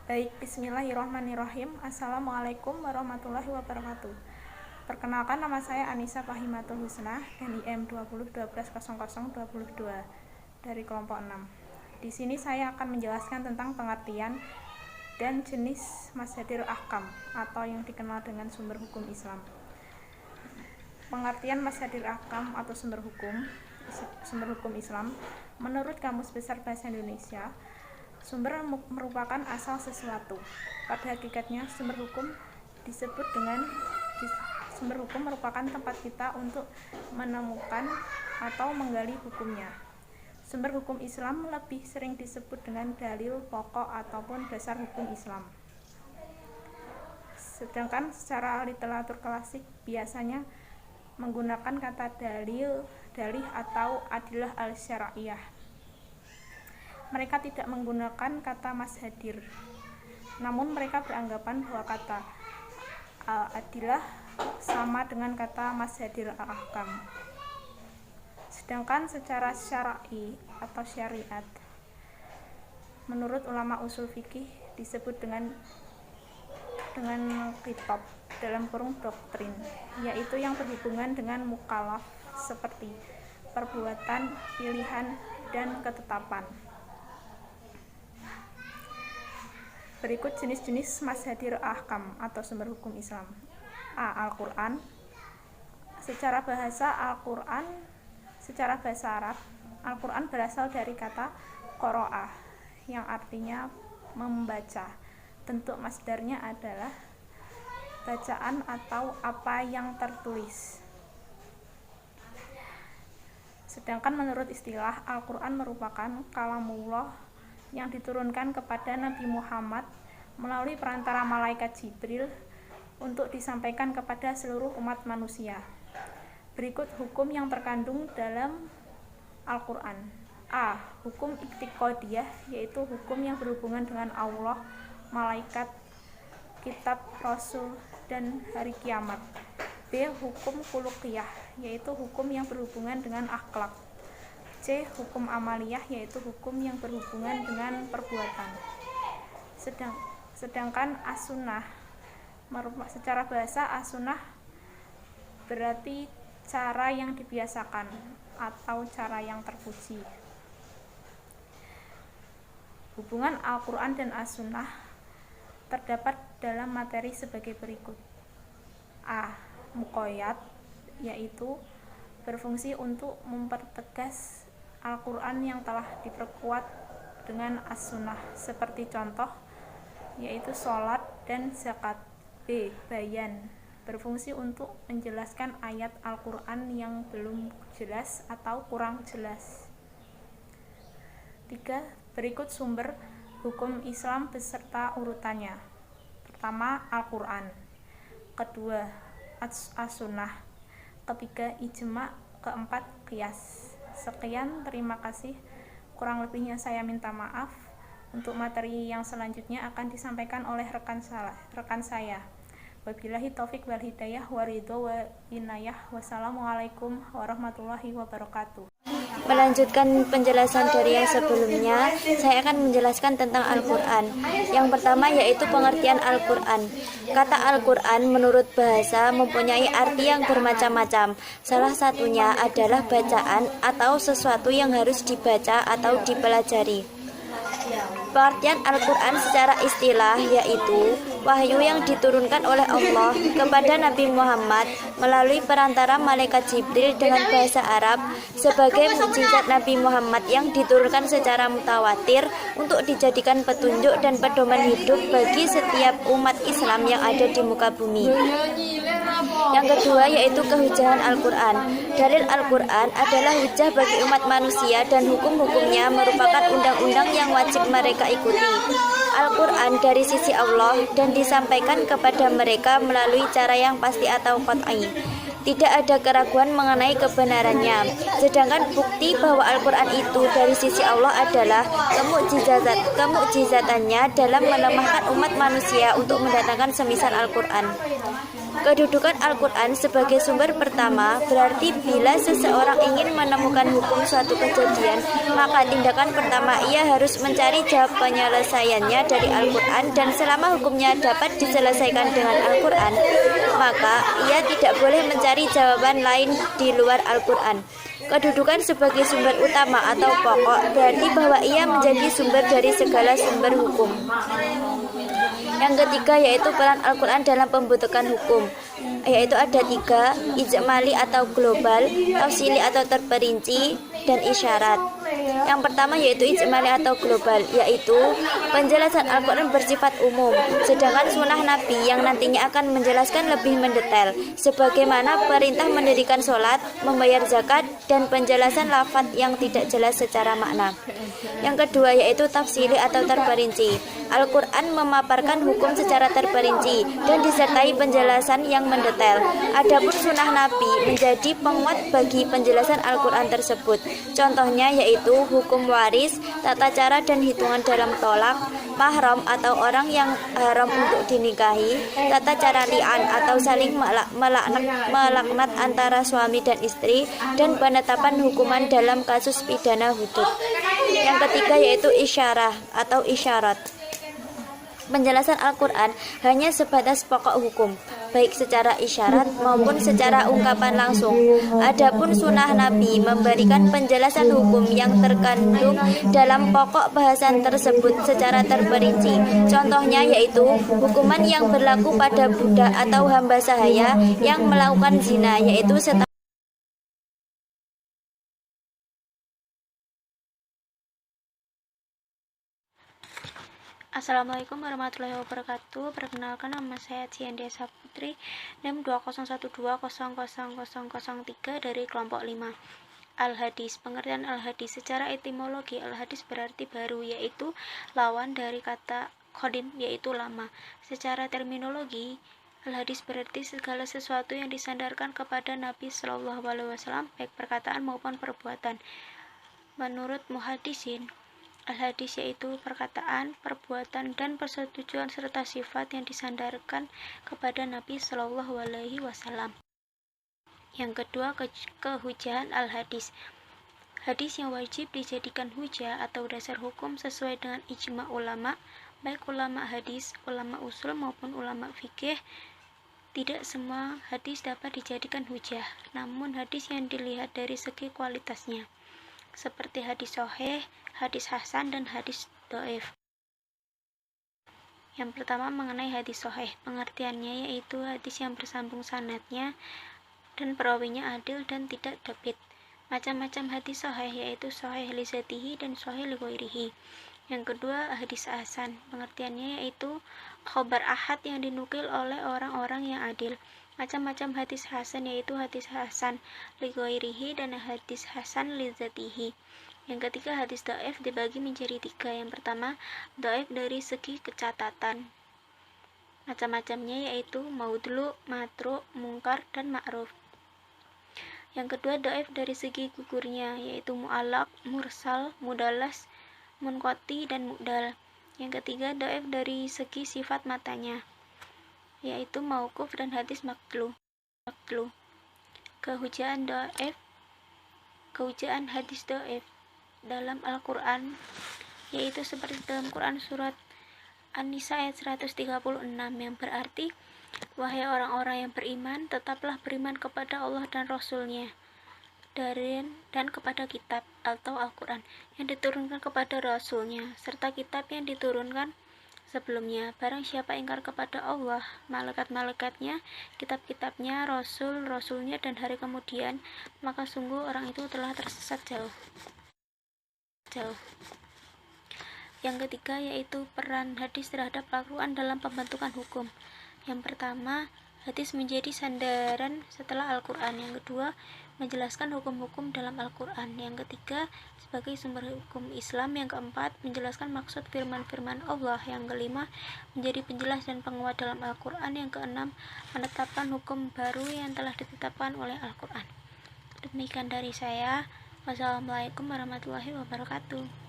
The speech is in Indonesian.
Baik, bismillahirrahmanirrahim. Assalamualaikum warahmatullahi wabarakatuh. Perkenalkan, nama saya Anissa Fahimatul Husna, NIM 2012010022 dari kelompok 6. Di sini saya akan menjelaskan tentang pengertian dan jenis Mashadirul Ahkam atau yang dikenal dengan sumber hukum Islam. Pengertian Mashadirul Ahkam atau sumber hukum Islam menurut Kamus Besar Bahasa Indonesia, sumber merupakan asal sesuatu. Pada hakikatnya, sumber hukum merupakan tempat kita untuk menemukan atau menggali hukumnya. Sumber hukum Islam lebih sering disebut dengan dalil pokok ataupun dasar hukum Islam. Sedangkan secara literatur klasik biasanya menggunakan kata dalih atau adilah al-syar'iyah. Mereka tidak menggunakan kata mashadir. Namun mereka beranggapan bahwa kata al-adilah sama dengan kata mashadirul ahkam. Sedangkan secara syar'i atau syariat, menurut ulama usul fikih disebut dengan kitab dalam kurung doktrin, yaitu yang berhubungan dengan mukallaf seperti perbuatan, pilihan, dan ketetapan. Berikut jenis-jenis Mashadirul Ahkam atau sumber hukum Islam. A. Al-Quran. Secara bahasa Arab, Al-Quran berasal dari kata qoro'ah yang artinya membaca. Bentuk masdarnya adalah bacaan atau apa yang tertulis. Sedangkan menurut istilah, Al-Quran merupakan kalamullah yang diturunkan kepada Nabi Muhammad melalui perantara malaikat Jibril untuk disampaikan kepada seluruh umat manusia. Berikut hukum yang terkandung dalam Al-Quran. A. Hukum iktiqodiyah, yaitu hukum yang berhubungan dengan Allah, malaikat, kitab, rasul, dan hari kiamat. B. Hukum khuluqiyah, yaitu hukum yang berhubungan dengan akhlak. C. Hukum amaliyah, yaitu hukum yang berhubungan dengan perbuatan. Sedangkan as-sunnah, secara bahasa as-sunnah berarti cara yang dibiasakan atau cara yang terpuji. Hubungan Al-Quran dan as-sunnah terdapat dalam materi sebagai berikut. A. Muqayyad, yaitu berfungsi untuk mempertegas Al-Quran yang telah diperkuat dengan as-sunnah, seperti contoh yaitu sholat dan zakat. B. Bayan, berfungsi untuk menjelaskan ayat Al-Quran yang belum jelas atau kurang jelas. 3. Berikut sumber hukum Islam beserta urutannya. Pertama, Al-Quran. Kedua, as-sunnah. Ketiga, ijma'. Keempat, qiyas. Sekian, terima kasih. Kurang lebihnya saya minta maaf. Untuk materi yang selanjutnya akan disampaikan oleh rekan saya. Wabillahi taufik wal hidayah wa ridho wa inayah. Wassalamualaikum warahmatullahi wabarakatuh. Melanjutkan penjelasan dari yang sebelumnya, saya akan menjelaskan tentang Al-Quran. Yang pertama yaitu pengertian Al-Quran. Kata Al-Quran menurut bahasa mempunyai arti yang bermacam-macam. Salah satunya adalah bacaan atau sesuatu yang harus dibaca atau dipelajari. Pengertian Al-Quran secara istilah yaitu wahyu yang diturunkan oleh Allah kepada Nabi Muhammad melalui perantara malaikat Jibril dengan bahasa Arab sebagai mukjizat Nabi Muhammad yang diturunkan secara mutawatir untuk dijadikan petunjuk dan pedoman hidup bagi setiap umat Islam yang ada di muka bumi. Yang kedua yaitu kehujahan Al-Quran. Dalil Al-Quran adalah hujah bagi umat manusia dan hukum-hukumnya merupakan undang-undang yang wajib mereka ikuti. Al-Quran dari sisi Allah dan disampaikan kepada mereka melalui cara yang pasti atau qat'i. Tidak ada keraguan mengenai kebenarannya. Sedangkan bukti bahwa Al-Quran itu dari sisi Allah adalah kemu'jizatannya dalam melemahkan umat manusia untuk mendatangkan semisal Al-Quran. Kedudukan Al-Quran sebagai sumber pertama berarti bila seseorang ingin menemukan hukum suatu kejadian, maka tindakan pertama ia harus mencari jawab penyelesaiannya dari Al-Quran, dan selama hukumnya dapat diselesaikan dengan Al-Quran, maka ia tidak boleh mencari jawaban lain di luar Al-Quran. Kedudukan sebagai sumber utama atau pokok berarti bahwa ia menjadi sumber dari segala sumber hukum. Yang ketiga yaitu peran Al-Quran dalam pembentukan hukum, yaitu ada 3: ijmali atau global, tafsili atau terperinci, dan isyarat. Yang pertama yaitu ijmali atau global, yaitu penjelasan Al-Quran bersifat umum, sedangkan sunnah Nabi yang nantinya akan menjelaskan lebih mendetail, sebagaimana perintah mendirikan sholat, membayar zakat, dan penjelasan lafaz yang tidak jelas secara makna. Yang kedua yaitu tafsili atau terperinci. Al-Quran memaparkan hukum secara terperinci dan disertai penjelasan yang mendetail. Adapun sunnah Nabi menjadi penguat bagi penjelasan Al-Quran tersebut. Contohnya yaitu hukum waris, tata cara dan hitungan dalam tolak, mahram atau orang yang haram untuk dinikahi, tata cara li'an atau saling melaknat antara suami dan istri, dan penetapan hukuman dalam kasus pidana hudud. Yang ketiga yaitu isyarah atau isyarat. Penjelasan Al-Quran hanya sebatas pokok hukum, baik secara isyarat maupun secara ungkapan langsung. Adapun sunnah Nabi memberikan penjelasan hukum yang terkandung dalam pokok bahasan tersebut secara terperinci. Contohnya yaitu hukuman yang berlaku pada budak atau hamba sahaya yang melakukan zina, yaitu setahun. Assalamualaikum warahmatullahi wabarakatuh. Perkenalkan, nama saya Ciendesa Putri, NIM 201200003 dari kelompok 5. Al-Hadis. Pengertian Al-Hadis secara etimologi, Al-Hadis berarti baru, yaitu lawan dari kata qadim, yaitu lama. Secara terminologi, Al-Hadis berarti segala sesuatu yang disandarkan kepada Nabi Shallallahu Alaihi Wasallam, baik perkataan maupun perbuatan. Menurut muhaddisin, Al-Hadis yaitu perkataan, perbuatan, dan persetujuan serta sifat yang disandarkan kepada Nabi Shallallahu Alaihi Wasallam. Yang kedua, kehujahan Al-Hadis. Hadis yang wajib dijadikan hujah atau dasar hukum sesuai dengan ijma ulama, baik ulama hadis, ulama usul maupun ulama fikih. Tidak semua hadis dapat dijadikan hujah, namun hadis yang dilihat dari segi kualitasnya, seperti hadis sahih, hadis hasan, dan hadis dhaif. Yang pertama mengenai hadis sahih, pengertiannya yaitu hadis yang bersambung sanadnya dan perawinya adil dan tidak dhabit. Macam-macam hadis sahih yaitu sahih li dzatihi dan sahih li ghairihi. Yang kedua hadis hasan, pengertiannya yaitu khabar ahad yang dinukil oleh orang-orang yang adil. Macam-macam hadis hasan yaitu hadis hasan li ghairihi dan hadis hasan li dzatihi. Yang ketiga hadis dhaif dibagi menjadi 3. Yang pertama dhaif dari segi kecatatan. Macam-macamnya yaitu maudlu, matruk, mungkar, dan ma'ruf. Yang kedua dhaif dari segi gugurnya yaitu mu'allaq, mursal, mudalas, munqati, dan mu'dal. Yang ketiga dhaif dari segi sifat matanya yaitu mauquf dan hadis maqlu. Kehujahan hadis dhaif dalam Al-Quran yaitu seperti dalam Quran surat An-Nisa ayat 136 yang berarti, wahai orang-orang yang beriman, tetaplah beriman kepada Allah dan Rasul-Nya dan kepada kitab atau Al-Quran yang diturunkan kepada Rasul-Nya serta kitab yang diturunkan sebelumnya. Barang siapa ingkar kepada Allah, malaikat-malaikatnya, kitab-kitabnya, Rasul-Rasulnya, dan hari kemudian, maka sungguh orang itu telah tersesat jauh. Yang ketiga yaitu peran hadis terhadap Al-Quran dalam pembentukan hukum. Yang pertama, hadis menjadi sandaran setelah Al-Quran. Yang kedua, menjelaskan hukum-hukum dalam Al-Quran. Yang ketiga, sebagai sumber hukum Islam. Yang keempat, menjelaskan maksud firman-firman Allah. Yang kelima, menjadi penjelas dan penguat dalam Al-Quran. Yang keenam, menetapkan hukum baru yang telah ditetapkan oleh Al-Quran. Demikian dari saya. Wassalamualaikum warahmatullahi wabarakatuh.